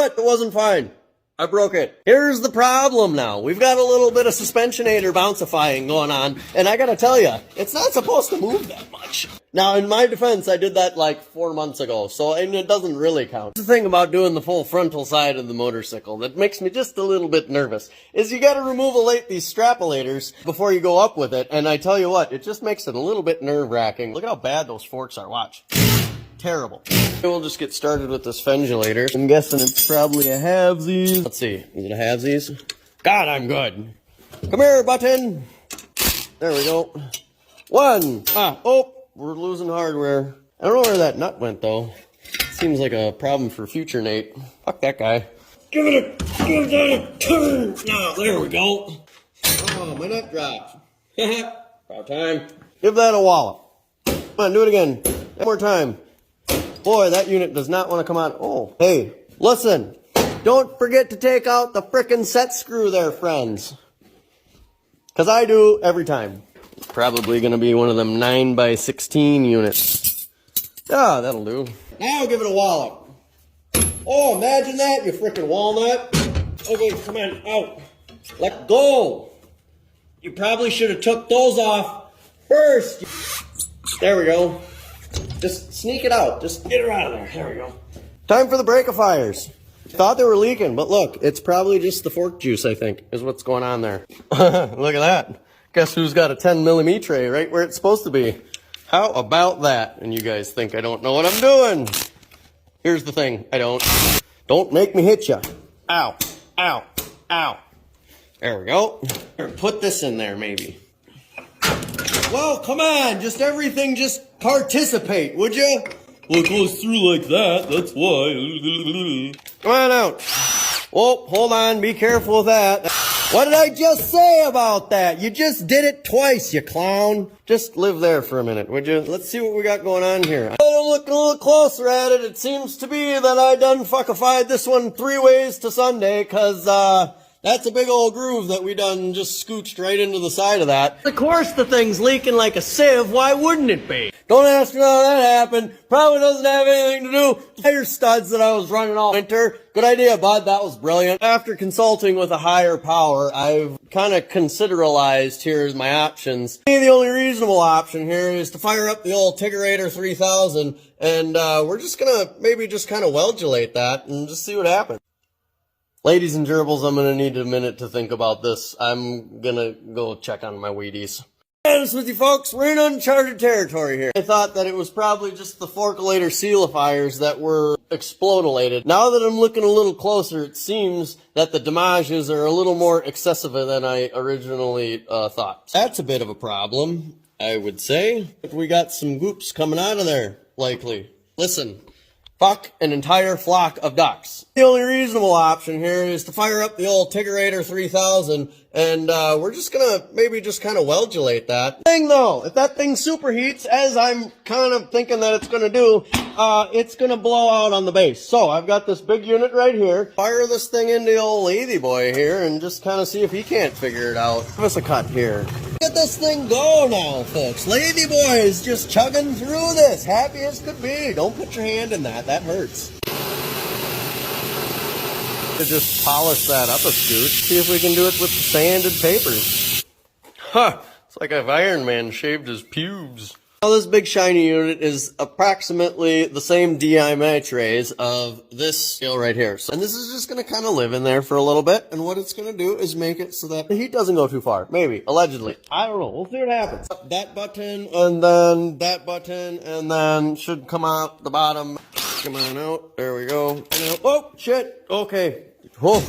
what? It wasn't fine. I broke it. Here's the problem now. We've got a little bit of suspensionator bouncifying going on, and I gotta tell you, it's not supposed to move that much. Now, in my defense, I did that like 4 months ago, and it doesn't really count. The thing about doing the full frontal side of the motorcycle that makes me just a little bit nervous is you gotta remove these strapulators before you go up with it, and I tell you what, it just makes it a little bit nerve-wracking. Look how bad those forks are, watch. Terrible. We'll just get started with this fendulator. I'm guessing it's probably a halvesies. Let's see, is it a halvesies? God, I'm good. Come here, button. There we go. One. Oh, we're losing hardware. I don't know where that nut went, though. Seems like a problem for future Nate. Fuck that guy. Give that a turn. Oh, there we go. Oh, my nut dropped. About time. Give that a wallop. Come on, do it again. One more time. Boy, that unit does not want to come out. Oh, hey, listen. Don't forget to take out the frickin' set screw there, friends. Because I do every time. Probably going to be one of them 9x16 units. Ah, that'll do. Now give it a wallop. Oh, imagine that, you frickin' walnut. Okay, come on, out. Let go. You probably should have took those off first. There we go. Just sneak it out. Just get her out of there. There we go. Time for the breakifiers. Thought they were leaking, but look, it's probably just the fork juice, I think, is what's going on there. Look at that. Guess who's got a 10mm tray right where it's supposed to be? How about that? And you guys think I don't know what I'm doing. Here's the thing. I don't. Don't make me hit you. Ow. Ow. Ow. There we go. Here, put this in there, maybe. Well, come on. Just everything, just participate, would you? Well, it goes through like that. That's why. Come on out. Oh, hold on. Be careful with that. What did I just say about that? You just did it twice, you clown. Just live there for a minute, would you? Let's see what we got going on here. Look a little closer at it. It seems to be that I done fuckified this one 3 ways to Sunday, cause, that's a big old groove that we done just scooched right into the side of that. Of course the thing's leaking like a sieve, why wouldn't it be? Don't ask me how that happened. Probably doesn't have anything to do with the tire studs that I was running all winter. Good idea, bud. That was brilliant. After consulting with a higher power, I've kind of consideralized here's my options. The only reasonable option here is to fire up the old Tigerator 3000, and we're just gonna maybe just kind of weldulate that and just see what happens. Ladies and gerbils, I'm going to need a minute to think about this. I'm going to go check on my Wheaties. To be honest with you folks, we're in uncharted territory here. I thought that it was probably just the forkulator sealifiers that were explodilated. Now that I'm looking a little closer, it seems that the damages are a little more excessive than I originally thought. That's a bit of a problem, I would say. We got some goops coming out of there, likely. Listen. Fuck an entire flock of ducks. The only reasonable option here is to fire up the old Tigerator 3000, and we're just gonna maybe just kind of weldulate that. Thing though, if that thing superheats, as I'm kind of thinking that it's gonna do, it's gonna blow out on the base. So I've got this big unit right here. Fire this thing into the old Lathy boy here and just kind of see if he can't figure it out. Give us a cut here. Get this thing go now, folks. Lathy boy is just chugging through this, happy as could be. Don't put your hand in that. That hurts. To just polish that up a scoot. See if we can do it with the sanded papers. Huh. It's like if Iron Man shaved his pubes. Now this big shiny unit is approximately the same diameters of this scale right here. And this is just going to kind of live in there for a little bit. And what it's going to do is make it so that the heat doesn't go too far. Maybe. Allegedly. I don't know. We'll see what happens. That button, and then that button, and then should come out the bottom. Come on out. There we go. Oh, shit. Okay. Whoa.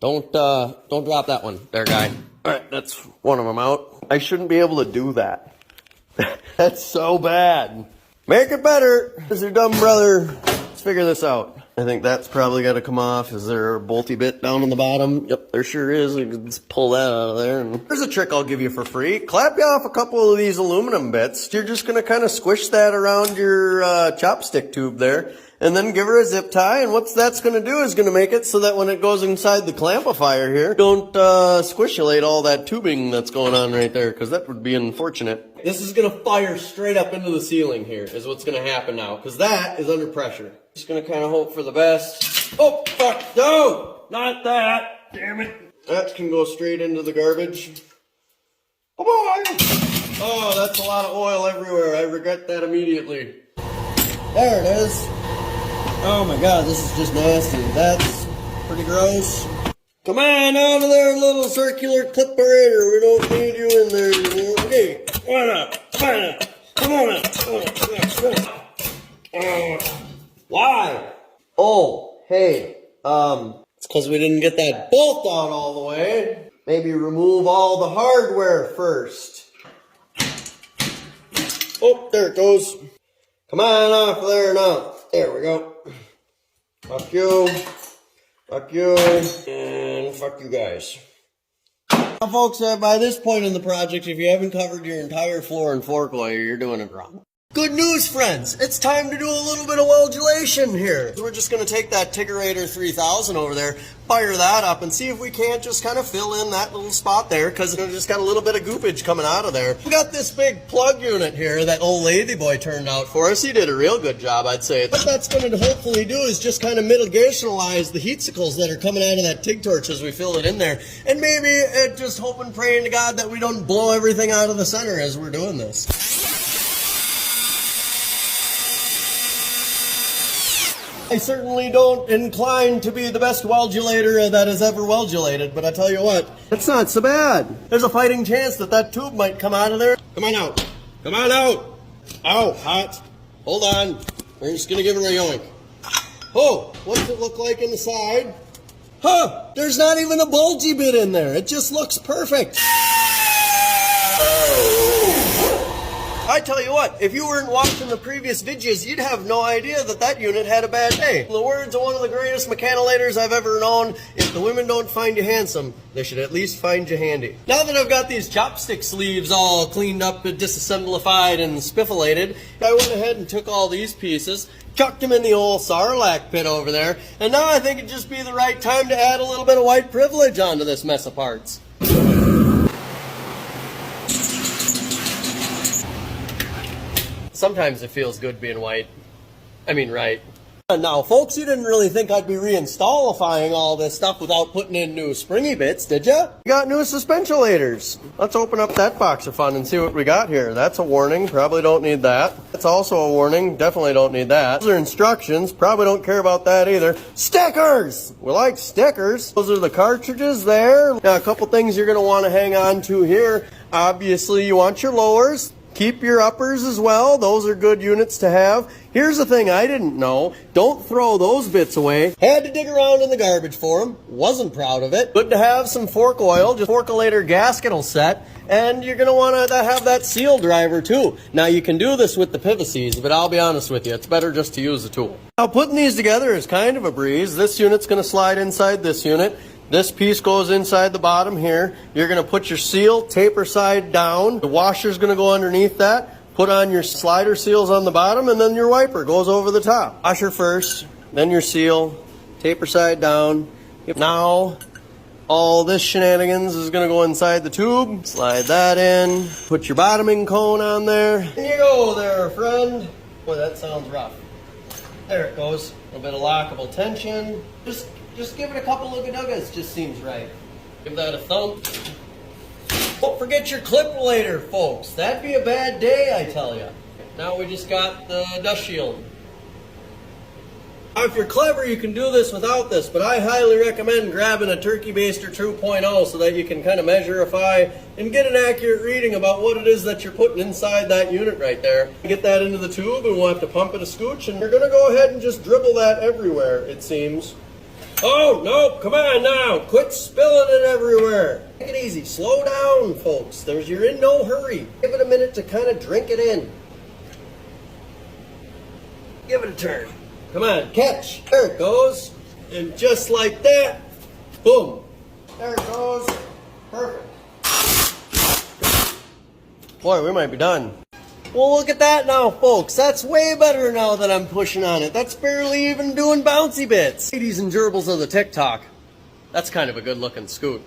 Don't drop that one there, guy. All right, that's one of them out. I shouldn't be able to do that. That's so bad. Make it better. Is your dumb brother? Let's figure this out. I think that's probably got to come off. Is there a bolty bit down on the bottom? Yep, there sure is. You can just pull that out of there. And there's a trick I'll give you for free. Clap you off a couple of these aluminum bits. You're just going to kind of squish that around your chopstick tube there. And then give her a zip tie, and what that's going to do is going to make it so that when it goes inside the clampifier here, don't squishulate all that tubing that's going on right there, because that would be unfortunate. This is going to fire straight up into the ceiling here, is what's going to happen now, because that is under pressure. Just going to kind of hope for the best. Oh, fuck, no! Not that! Damn it. That can go straight into the garbage. Come on! Oh, that's a lot of oil everywhere. I regret that immediately. There it is. Oh my god, this is just nasty. That's pretty gross. Come on out of there, little circular clipperator. We don't need you in there. Okay, come on up. Come on up. Come on up. Come on. Why? Oh, hey. It's because we didn't get that bolt out all the way. Maybe remove all the hardware first. Oh, there it goes. Come on off there now. There we go. Fuck you. Fuck you. And fuck you guys. Now, folks, by this point in the project, if you haven't covered your entire floor in fork oil, you're doing it wrong. Good news, friends. It's time to do a little bit of weldulation here. We're just going to take that Tiggerator 3000 over there, fire that up, and see if we can't just kind of fill in that little spot there, because it just got a little bit of goopage coming out of there. We got this big plug unit here that old Lathy Boy turned out for us. He did a real good job, I'd say. What that's going to hopefully do is just kind of mitigationalize the heatsicles that are coming out of that TIG torch as we fill it in there. And maybe just hoping, praying to God that we don't blow everything out of the center as we're doing this. I certainly don't incline to be the best weldulator that has ever weldulated, but I tell you what, it's not so bad. There's a fighting chance that that tube might come out of there. Come on out. Come on out. Ow, hot. Hold on. We're just going to give it a yoink. Oh, what's it look like in the side? Huh, there's not even a bulgy bit in there. It just looks perfect. I tell you what, if you weren't watching the previous videos, you'd have no idea that that unit had a bad day. In the words of one of the greatest mechanilators I've ever known, if the women don't find you handsome, they should at least find you handy. Now that I've got these chopstick sleeves all cleaned up, disassemblified, and spiffilated, I went ahead and took all these pieces, chucked them in the old Sarlacc pit over there, and now I think it'd just be the right time to add a little bit of white privilege onto this mess of parts. Sometimes it feels good being white. I mean, right. Now, folks, you didn't really think I'd be reinstallifying all this stuff without putting in new springy bits, did ya? We got new suspensiolators. Let's open up that box of fun and see what we got here. That's a warning. Probably don't need that. That's also a warning. Definitely don't need that. Those are instructions. Probably don't care about that either. Stickers! We like stickers. Those are the cartridges there. Now, a couple things you're going to want to hang on to here. Obviously, you want your lowers. Keep your uppers as well. Those are good units to have. Here's the thing I didn't know. Don't throw those bits away. Had to dig around in the garbage for them. Wasn't proud of it. Good to have some fork oil. Just forkulator gasket will set. And you're going to want to have that seal driver too. Now you can do this with the pivocies, but I'll be honest with you, it's better just to use the tool. Now putting these together is kind of a breeze. This unit's going to slide inside this unit. This piece goes inside the bottom here. You're going to put your seal taper side down. The washer's going to go underneath that. Put on your slider seals on the bottom, and then your wiper goes over the top. Washer first, then your seal, taper side down. Now, all this shenanigans is going to go inside the tube. Slide that in. Put your bottoming cone on there. And you go there, friend. Boy, that sounds rough. There it goes. A little bit of lockable tension. Just give it a couple looga-doogas, just seems right. Give that a thump. Don't forget your clip later, folks. That'd be a bad day, I tell you. Now we just got the dust shield. Now, if you're clever, you can do this without this, but I highly recommend grabbing a Turkey Baster 2.0 so that you can kind of measurify and get an accurate reading about what it is that you're putting inside that unit right there. Get that into the tube, and we'll have to pump it a scooch, and you're going to go ahead and just dribble that everywhere, it seems. Oh, no, come on now. Quit spilling it everywhere. Take it easy. Slow down, folks. You're in no hurry. Give it a minute to kind of drink it in. Give it a turn. Come on, catch. There it goes. And just like that, boom. There it goes. Perfect. Boy, we might be done. Well, look at that now, folks. That's way better now that I'm pushing on it. That's barely even doing bouncy bits. Ladies and gerbils of the TikTok, that's kind of a good-looking scoot.